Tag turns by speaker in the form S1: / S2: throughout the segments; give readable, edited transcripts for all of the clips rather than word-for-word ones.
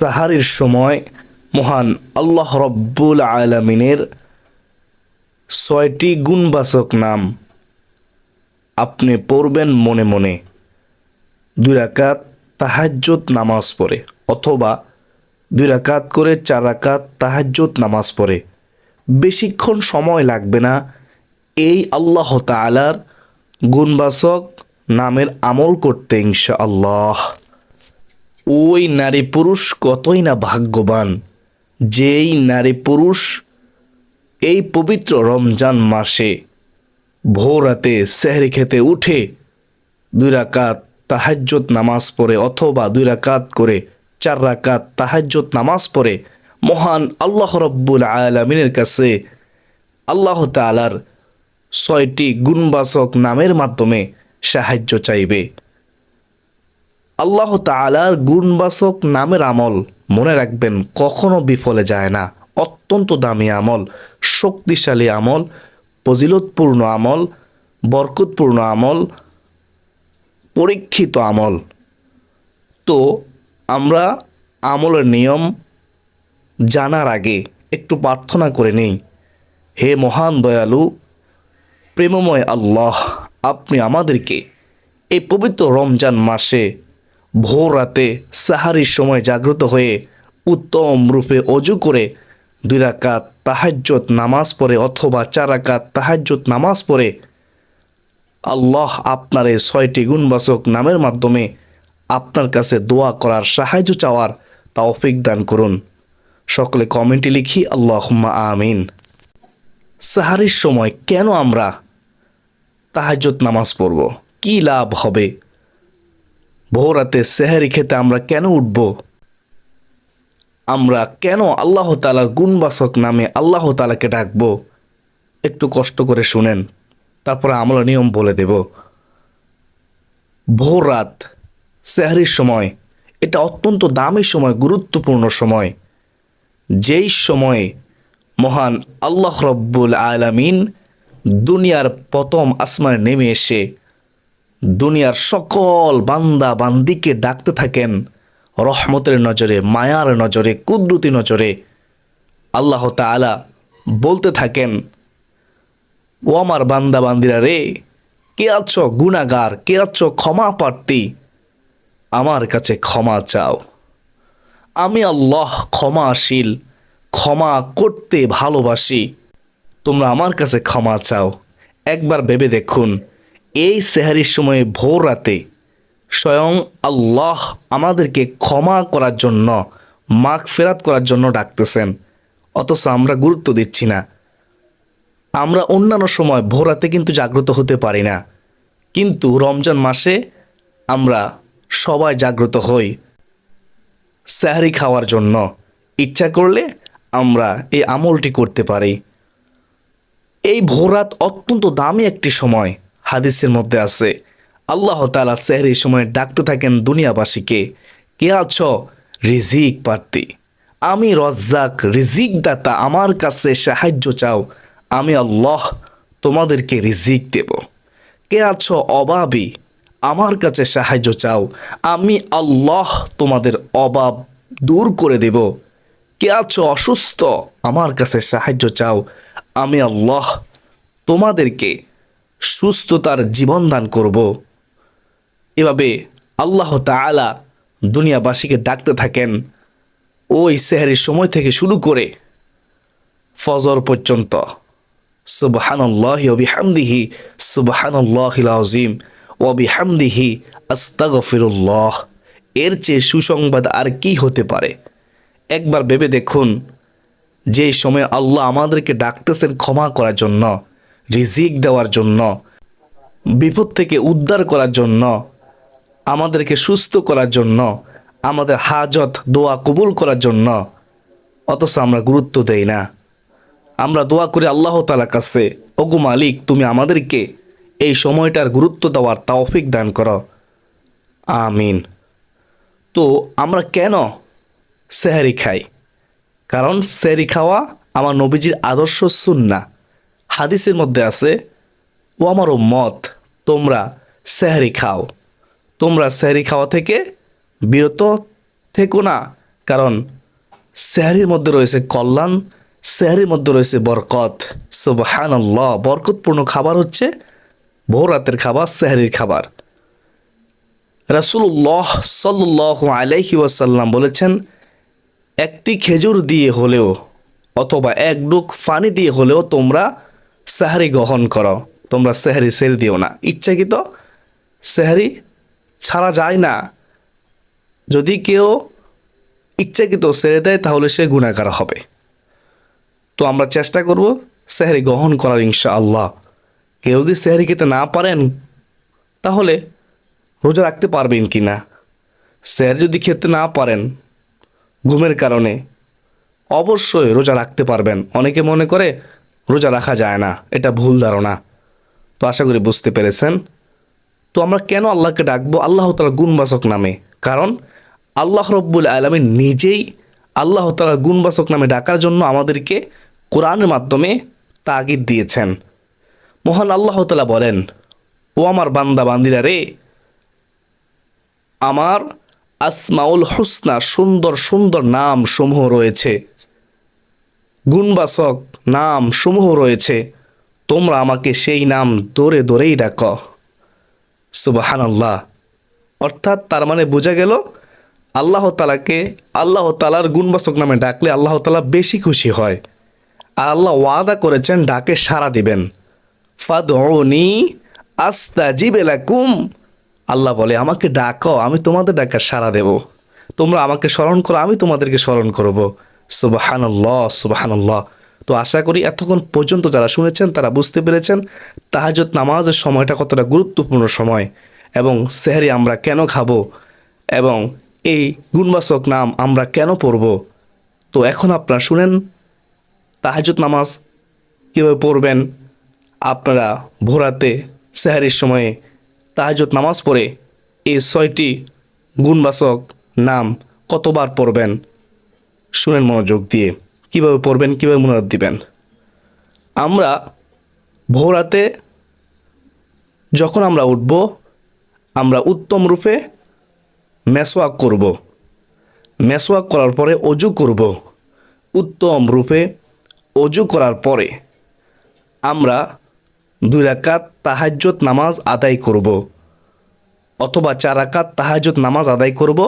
S1: সাহারির সময় মহান আল্লাহ রব্বুল আলামিনের ৬টি গুণবাচক নাম আপনি পড়বেন মনে মনে ২ রাকাত তাহাজ্জুদ নামাজ পড়ে, অথবা ২ রাকাত করে ৪ রাকাত তাহাজ্জুদ নামাজ পড়ে। বেশিক্ষণ সময় লাগবে না এই আল্লাহ তাআলার গুণবাচক নামের আমল করতে ইনশাআল্লাহ। ওই নারী পুরুষ কতই না ভাগ্যবান, যেই নারী পুরুষ এই পবিত্র রমজান মাসে ভোর রাতে সেহরি খেতে উঠে ২ রাকাত তাহাজ্জুদ নামাজ পড়ে, অথবা ২ রাকাত করে ৪ রাকাত তাহাজ্জুদ নামাজ পড়ে, মহান আল্লাহ রব্বুল আলামিনের কাছে আল্লাহ তাআলার ৬টি গুণবাচক নামের মাধ্যমে সাহায্য চাইবে। আল্লাহ তাআলার গুণবাচক নামের আমল মনে রাখবেন কখনো বিফলে যায় না। অত্যন্ত দামি আমল, শক্তিশালী আমল, ফজিলতপূর্ণ আমল, বরকতপূর্ণ আমল, পরীক্ষিত আমল। তো আমরা আমলের নিয়ম জানার আগে একটু প্রার্থনা করে নেই। হে মহান দয়ালু প্রেমময় আল্লাহ, আপনি আমাদেরকে এই পবিত্র রমজান মাসে ভোর রাতে সাহারির সময় জাগ্রত হয়ে উত্তম রূপে অজু করে ২ রাকাত তাহাজ্জুদ নামাজ পড়ে, অথবা ৪ রাকাত তাহাজ্জুদ নামাজ পড়ে আল্লাহ আপনার এই ৬টি গুণবাচক নামের মাধ্যমে আপনার কাছে দোয়া করার, সাহায্য চাওয়ার তৌফিক দান করুন। সকলে কমেন্টে লিখি আল্লাহুম্মা আমিন। সাহারির সময় কেন আমরা তাহাজ্জুদ নামাজ পড়ব? কি লাভ হবে? ভোর রাতে সেহরি খেতে আমরা কেন উঠব? আমরা কেন আল্লাহ তাআলার গুণবাচক নামে আল্লাহ তাআলাকে ডাকব? একটু কষ্ট করে শুনেন, তারপরে আমল নিয়ম বলে দেব। ভোর রাত সেহরির সময় এটা অত্যন্ত দামি সময়, গুরুত্বপূর্ণ সময়, যেই সময়ে মহান আল্লাহ রব্বুল আলামিন দুনিয়ার প্রথম আসমানে নেমে এসে দুনিয়ার সকল বান্দা বান্দিকে ডাকতে থাকেন রহমতের নজরে, মায়ার নজরে, কুদরতি নজরে। আল্লাহ তাআলা বলতে থাকেন, ও আমার বান্দা বান্দিরা রে, কে আছো গুনাহগার, কে আছো ক্ষমা প্রার্থী, আমার কাছে ক্ষমা চাও। আমি আল্লাহ ক্ষমাশীল, ক্ষমা করতে ভালোবাসি, তোমরা আমার কাছে ক্ষমা চাও। একবার ভেবে দেখুন, এই সেহরির সময়ে ভোর রাতে স্বয়ং আল্লাহ আমাদেরকে ক্ষমা করার জন্য, মাগফিরাত করার জন্য ডাকতেছেন, অথচ আমরা গুরুত্ব দিচ্ছি না। আমরা অন্যান্য সময় ভোর রাতে কিন্তু জাগ্রত হতে পারি না, কিন্তু রমজান মাসে আমরা সবাই জাগ্রত হই সেহরি খাওয়ার জন্য। ইচ্ছা করলে আমরা এই আমলটি করতে পারি। এই ভোররাত অত্যন্ত দামি একটি সময়। হাদিসের মধ্যে আছে আল্লাহ তাআলা সেহরির সময় ডাকতে থাকেন দুনিয়াবাসীকে, কে আছো রিজিক প্রার্থী, আমি রজ্জাক রিজিক দাতা, আমার কাছে সাহায্য চাও, আমি আল্লাহ তোমাদেরকে রিজিক দেব। কে আছো অভাবী, আমার কাছে সাহায্য চাও, আমি আল্লাহ তোমাদের অভাব দূর করে দেব। কে আছো অসুস্থ, আমার কাছে সাহায্য চাও, আমি আল্লাহ তোমাদেরকে সুস্থতার জীবন দান করব। এভাবে আল্লাহ তাআলা দুনিয়াবাসীকে ডাকতে থাকেন ওই সেহরির সময় থেকে শুরু করে ফজর পর্যন্ত। সুবহানাল্লাহি ওয়া বিহামদিহি সুবহানাল্লাহিল আযীম ওয়া বিহামদিহি আস্তাগফিরুল্লাহ। এর চেয়ে সুসংবাদ আর কি হতে পারে? একবার ভেবে দেখুন, যে সময় আল্লাহ আমাদেরকে ডাকতেছেন ক্ষমা করার জন্য, রিজিক দেওয়ার জন্য, বিপদ থেকে উদ্ধার করার জন্য, আমাদেরকে সুস্থ করার জন্য, আমাদের হাজত দোয়া কবুল করার জন্য, অথচ আমরা গুরুত্ব দেই না। আমরা দোয়া করি আল্লাহ তাআলার কাছে, ওগো মালিক তুমি আমাদেরকে এই সময়টার গুরুত্ব দেওয়ার তৌফিক দান করো, আমিন। তো আমরা কেন সেহরি খাই? কারণ সেহরি খাওয়া আমার নবীজির আদর্শ সুন্নাহ। হাদিসের মধ্যে আছে, ও আমার উম্মত তোমরা সেহরি খাও, তোমরা সেহরি খাওয়া থেকে বিরত থেকো না, কারণ সেহরির মধ্যে রয়েছে কল্যাণ, সেহরির মধ্যে রয়েছে বরকত। সুবহানাল্লাহ, বরকতপূর্ণ খাবার হচ্ছে ভোর রাতের খাবার, সেহরির খাবার। রাসূলুল্লাহ সাল্লাল্লাহু আলাইহি ওয়াসাল্লাম বলেছেন, একটি খেজুর দিয়ে হলেও অথবা এক ডুক পানি দিয়ে হলেও তোমরা সেহরি গ্রহণ করো, তোমরা সেহরি ছেড়ে দিও না। ইচ্ছাকৃত সেহরি ছাড়া যায় না। যদি কেউ ইচ্ছাকৃত ছেড়ে দেয় তাহলে সে গুনাহগার হবে। তো আমরা চেষ্টা করব সেহরি গ্রহণ করার ইনশাআল্লাহ। কেউ যদি সেহরি খেতে না পারেন তাহলে রোজা রাখতে পারবেন কি না? সেহরি যদি খেতে না পারেন ঘুমের কারণে, অবশ্যই রোজা রাখতে পারবেন। অনেকে মনে করে রোজা রাখা যায় না, এটা ভুল ধারণা। তো আশা করি বুঝতে পেরেছেন। তো আমরা কেন আল্লাহকে ডাকবো? আল্লাহ তাআলার গুণবাচক নামে। কারণ আল্লাহ রব্বুল আলামিন নিজেই আল্লাহ তাআলার গুণবাচক নামে ডাকার জন্য আমাদেরকে কোরআনের মাধ্যমে তাগিদ দিয়েছেন। মহান আল্লাহ তাআলা বলেন, ও আমার বান্দা বান্দিরা রে, আমার আসমাউল হুসনা, সুন্দর সুন্দর নাম সমূহ রয়েছে, গুণবাচক নাম সমূহ রয়েছে, তোমরা আমাকে সেই নাম ধরে ধরেই ডাকো। সুবহানাল্লাহ। অর্থাৎ তার মানে বোঝা গেল আল্লাহ তাআলাকে আল্লাহ তাআলার গুণবাচক নামে ডাকলে আল্লাহ তাআলা বেশি খুশি হয়। আর আল্লাহ ওয়াদা করেছেন ডাকে সাড়া দিবেন। ফাদউনি আস্তাজিব লাকুম। আল্লাহ বলে আমাকে ডাকো, আমি তোমাদের ডাকে সাড়া দেব। তোমরা আমাকে স্মরণ করো, আমি তোমাদেরকে স্মরণ করব। সুবহানাল্লাহ, সুবহানাল্লাহ। তো আশা করি এতক্ষণ পর্যন্ত যারা শুনেছেন তারা বুঝতে পেরেছেন তাহাজ্জুদ নামাজের সময়টা কতটা গুরুত্বপূর্ণ সময়, এবং সেহরি আমরা কেন খাবো, এবং এই গুণবাচক নাম আমরা কেন পড়ব। তো এখন আপনারা শুনেন তাহাজ্জুদ নামাজ কীভাবে পড়বেন। আপনারা ভোরাতে সেহরির সময়ে তাহাজ্জুদ নামাজ পড়ে এই 6টি গুণবাচক নাম কতবার পড়বেন শুনেন মনোযোগ দিয়ে। কীভাবে পড়বেন, কীভাবে মনোযোগ দিবেন। আমরা ভোরাতে যখন আমরা উঠব, আমরা উত্তম রূপে মেসওয়াক করব। মেসওয়াক করার পরে অজু করব। উত্তম রূপে অজু করার পরে আমরা 2 রাকাত তাহাজ্জুদ নামাজ আদায় করব, অথবা 4 রাকাত তাহাজ্জুদ নামাজ আদায় করব,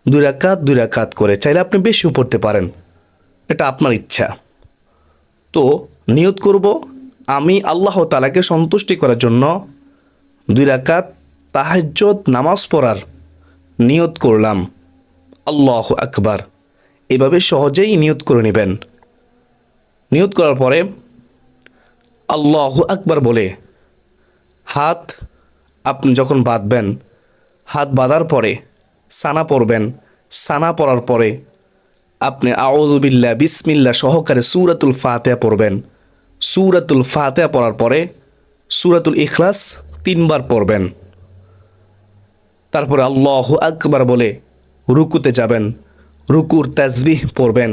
S1: 2 রাকাত 2 রাকাত করে। চাইলে আপনি বেশিও পড়তে পারেন, এটা আপনার ইচ্ছা। তো নিয়ত করব আমি আল্লাহ তাআলাকে সন্তুষ্টি করার জন্য 2 রাকাত তাহাজ্জুদ নামাজ পড়ার নিয়ত করলাম। আল্লাহু আকবার। এভাবে সহজেই নিয়ত করে নেবেন। নিয়ত করার পরে আল্লাহু আকবার বলে হাত আপনি যখন বাঁধবেন, হাত বাঁধার পরে সানা পড়বেন। সানা পড়ার পরে আপনি আউযু বিল্লাহ বিসমিল্লাহ সহকারে সূরাতুল ফাতিহা পড়বেন। সূরাতুল ফাতিহা পড়ার পরে সূরাতুল ইখলাস 3 বার পড়বেন। তারপরে আল্লাহু আকবার বলে রুকুতে যাবেন, রুকুর তাসবিহ পড়বেন।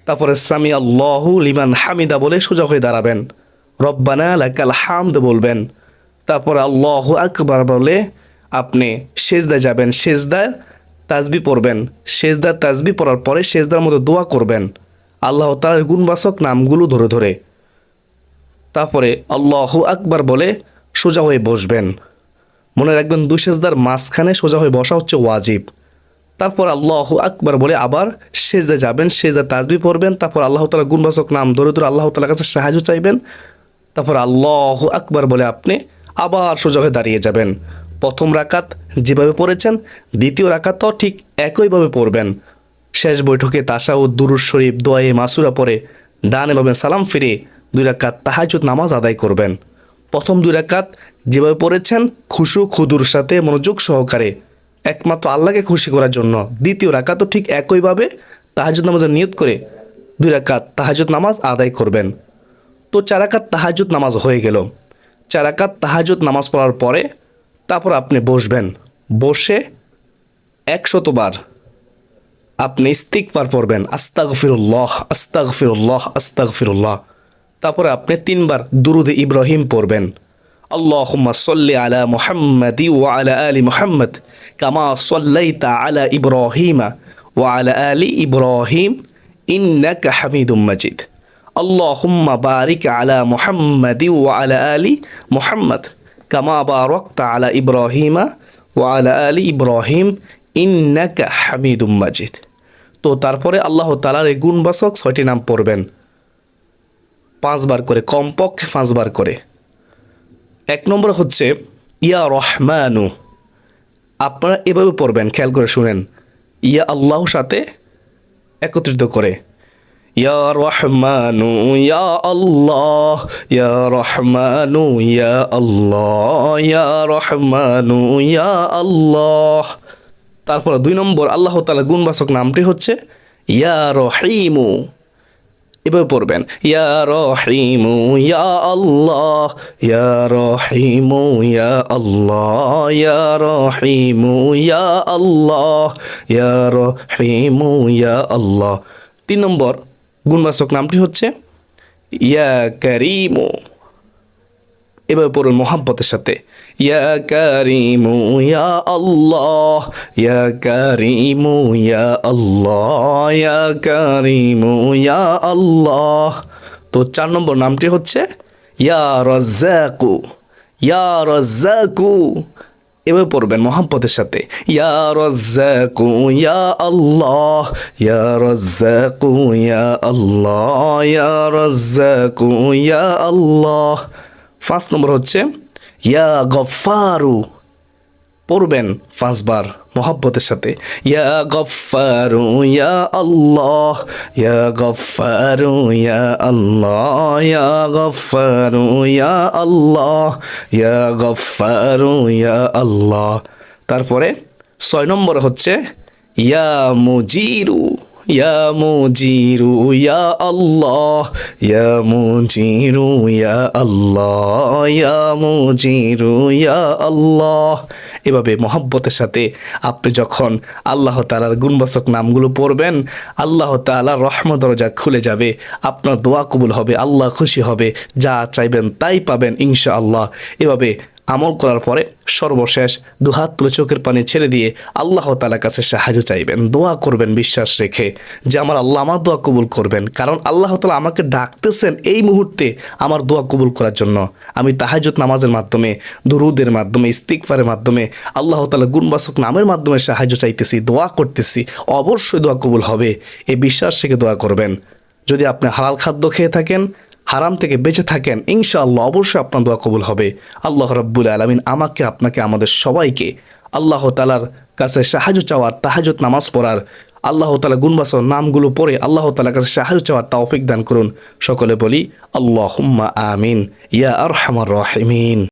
S1: তারপরে সামি আল্লাহু লিমান হামিদা বলে সোজা হয়ে দাঁড়াবেন, রব্বানা লাকাল হামদ বলবেন। তারপরে আল্লাহু আকবার বলে আপনি সেজদায় যাবেন, সেজদার তাসবিহ পড়বেন। সেজদার তাসবিহ পড়ার পরে সেজদার মধ্যে দোয়া করবেন আল্লাহ তাআলার গুণবাচক নামগুলো ধরে ধরে। তারপরে আল্লাহু আকবার বলে সোজা হয়ে বসবেন। মনে রাখবেন 2 সেজদার মাঝখানে সোজা হয়ে বসা হচ্ছে ওয়াজিব। তারপর আল্লাহু আকবার বলে আবার সেজদায় যাবেন, সেজদার তাসবিহ পড়বেন। তারপর আল্লাহ তাআলার গুণবাচক নাম ধরে ধরে আল্লাহ তাআলার কাছে সাহায্য চাইবেন। তারপর আল্লাহু আকবার বলে আপনি আবার সোজা হয়ে দাঁড়িয়ে যাবেন। প্রথম রাকাত যেভাবে পড়েছেন দ্বিতীয় রাকাতও ঠিক একইভাবে পড়বেন। শেষ বৈঠকে তাশাহুদ, দুরূদ শরীফ, দোয়ায়ে মাসুরা পড়ে ডানে বামে সালাম ফিরে 2 রাকাত তাহাজ্জুদ নামাজ আদায় করবেন। প্রথম 2 রাকাত যেভাবে পড়েছেন খুশু খুদুর সাথে মনোযোগ সহকারে একমাত্র আল্লাহকে খুশি করার জন্য। দ্বিতীয় রাকাতও ঠিক একইভাবে তাহাজ্জুদ নামাজের নিয়ত করে 2 রাকাত তাহাজ্জুদ নামাজ আদায় করবেন। তো 4 রাকাত তাহাজ্জুদ নামাজ হয়ে গেল। 4 রাকাত তাহাজ্জুদ নামাজ পড়ার পরে তারপর আপনি বসবেন। বসে 100 বার আপনি ইস্তিগফার পড়বেন, আস্তাগফিরুল্লাহ আস্তাগফিরুল্লাহ আস্তাগফিরুল্লাহ। তারপরে আপনি 3 বার দুরুদ ইব্রাহিম পড়বেন, আল্লাহুম্মা সাল্লি আলা মুহাম্মাদি ওয়া আলা আলি মুহাম্মাদ কামা সাল্লাইতা আলা ইব্রাহিমা ওয়া আলা আলি ইব্রাহিম ইন্নাকা হামিদুম মাজিদ। আল্লাহুম্মা বারিক আলা মুহাম্মাদি ওয়া আলা আলি মুহাম্মাদ কামা বারাকতা আলা ইব্রাহিমা ওয়া আলা আলি ইব্রাহিম ইন্নাকা হামিদুম মাজিদ। তো তারপরে আল্লাহ তাআলার এই গুণবাচক 6টি নাম পড়বেন 5 বার করে, কমপক্ষে 5 বার করে। 1 নম্বর হচ্ছে ইয়া রহমানু। আপনারা এভাবে পড়বেন, খেয়াল করে শুনেন, ইয়া আল্লাহর সাথে একত্রিত করে, ইয়া রহমানু ইয়া আল্লাহ, ইয়া রহমানু ইয়া আল্লাহ, ইয়া রহমানু ইয়া আল্লাহ। তারপরে 2 নম্বর আল্লাহ তাআলা গুণবাচক নামটি হচ্ছে ইয়া রহিমু। এভাবে পড়বেন, ইয়া রহিমু ইয়া আল্লাহ, ইয়া রহিমু ইয়া আল্লাহ, ইয়া রহিমু ইয়া আল্লাহ, ইয়া রহিমু ইয়া আল্লাহ। 3 নম্বর গুণবাচক নামটি হচ্ছে ইয়া কারিমু। এভাবে পড়ুন মোহাব্বতের সাথে, ইয়া কারিমু ইয়া আল্লাহ, ইয়া কারিমু ইয়া আল্লাহ, ইয়া কারিমু ইয়া আল্লাহ। তো 4 নম্বর নামটি হচ্ছে ইয়া রাজ্জাকু, ইয়া রাজ্জাকু। এভাবে পড়বেন মোহাব্বতের সাথে, ইয়া রাজ্জাকু ইয়া আল্লাহ, ইয়া রাজ্জাকু ইয়া আল্লাহ, ইয়া রাজ্জাকু ইয়া আল্লাহ। 5 নম্বর হচ্ছে ইয়া গফফারু। পড়বেন 5 বার মোহাব্বতের সাথে, ইয়া গফফারু ইয়া আল্লাহ, ইয়া গফফারু ইয়া আল্লাহ, ইয়া গফফারু ইয়া আল্লাহ, ইয়া গফফারু ইয়া আল্লাহ। তারপরে 6 নম্বর হচ্ছে ইয়া মুজিরু, ইয়া মুজিরু ইয়া আল্লাহ, ইয়া মুজিরু ইয়া আল্লাহ, ইয়া মুজিরু ইয়া আল্লাহ। এভাবে মহব্বতের সাথে আপনি যখন আল্লাহ তাআলার গুণবাচক নামগুলো পড়বেন, আল্লাহ তাআলার রহমত দরজা খুলে যাবে, আপনার দোয়া কবুল হবে, আল্লাহ খুশি হবে, যা চাইবেন তাই পাবেন ইনশাআল্লাহ। এভাবে আমল করার পরে সর্বশেষ 2 হাত তুলে চোখের পানি ছেড়ে দিয়ে আল্লাহ তাআলার কাছে সাহায্য চাইবেন, দোয়া করবেন বিশ্বাস রেখে যে আমার আল্লাহ আমার দোয়া কবুল করবেন। কারণ আল্লাহ তাআলা আমাকে ডাকতেছেন এই মুহূর্তে আমার দোয়া কবুল করার জন্য। আমি তাহাজ্জুদ নামাজের মাধ্যমে, দুরুদের মাধ্যমে, ইস্তিগফারের মাধ্যমে, আল্লাহ তাআলা গুণবাচক নামের মাধ্যমে সাহায্য চাইতেছি, দোয়া করতেছি, অবশ্যই দোয়া কবুল হবে, এই বিশ্বাস রেখে দোয়া করবেন। যদি আপনি হালাল খাদ্য খেয়ে থাকেন, হারাম থেকে বেঁচে থাকেন, ইনশাআল্লাহ অবশ্যই আপনার দোয়া কবুল হবে। আল্লাহ রাব্বুল আলামিন আমাকে, আপনাকে, আমাদের সবাইকে আল্লাহ তাআলার কাছে সাহায্য চাওয়ার, তাহাজ্জুদ নামাজ পড়ার, আল্লাহ তাআলা গুণবাচক নামগুলো পড়ে আল্লাহ তাআলার কাছে সাহায্য চাওয়ার তৌফিক দান করুন। সকলে বলি আল্লাহুম্মা আমিন ইয়া আরহামার রাহিমিন।